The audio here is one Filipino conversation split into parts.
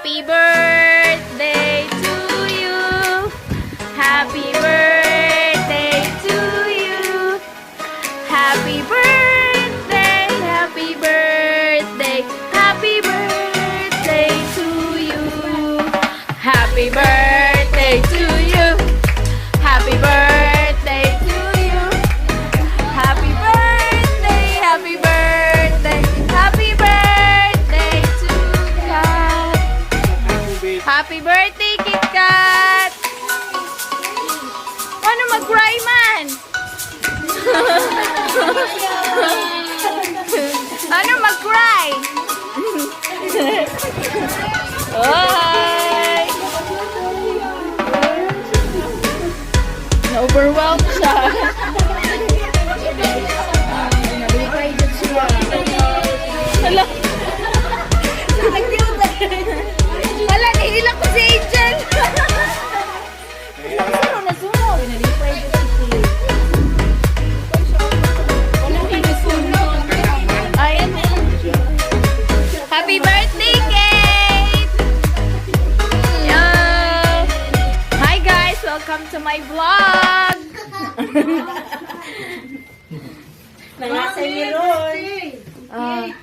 Happy birthday to you. Happy birthday to you. Happy birthday, happy birthday, happy birthday to you. Happy birthday to you. Happy birthday to you. Happy birthday, happy birthday, happy birthday to Kat. Happy birthday, Kit Kat. Ano mag-cry man? Ano mag-cry? Oy! Na-overwhelmed siya. Hala. Hala, nahilak ko si Angel. Ano na sumo? Nalipay ko si Ayan. Happy birthday, Kate! Yo! Hi guys! Welcome to my vlog! Nangasay ni Ron.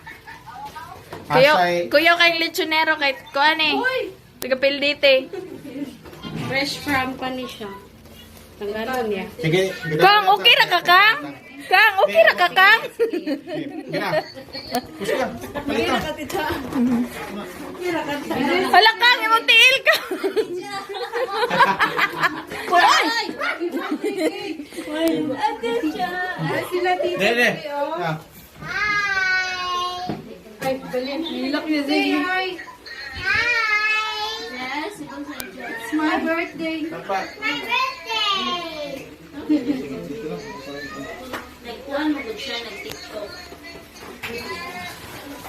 Kuya kayong lechonero kahit kuan eh. Taga-pil dito. Fresh from Panisha. Tanggalon niya. Sige. Kang, okay ra ka, Kang? Kang, okay ra ka, Kang? Gina. Push ka. Balik ka. Hala, Kang, imong tiil ka. Dede. Nilak niya siya. It's my birthday.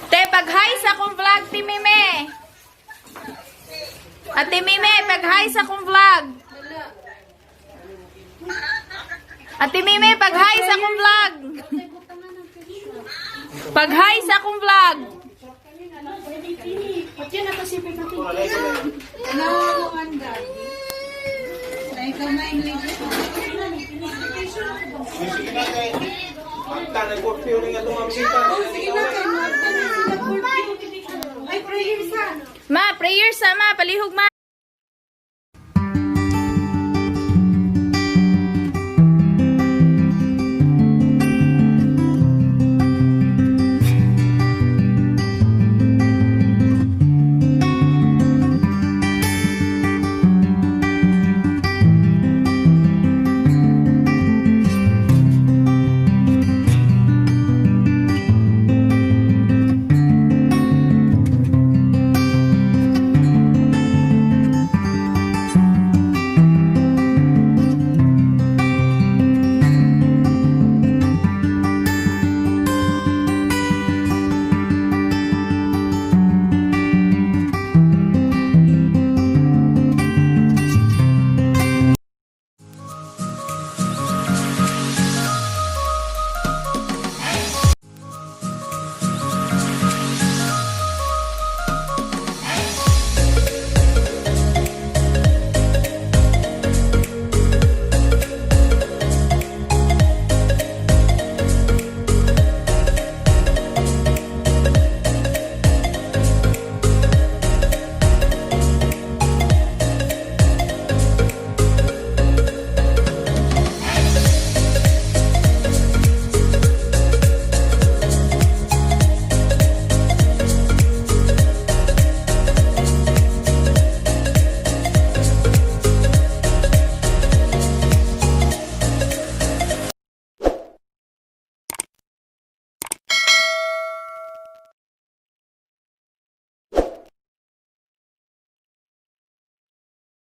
Te, pag-hi sa akong vlog, Ti Mime. Ate Mime, pag-hi sa akong vlog. Ate Mime, pag-hi sa akong vlog. Pag-hi sa akong vlog. Ma, prayers sa ma, palihog ma.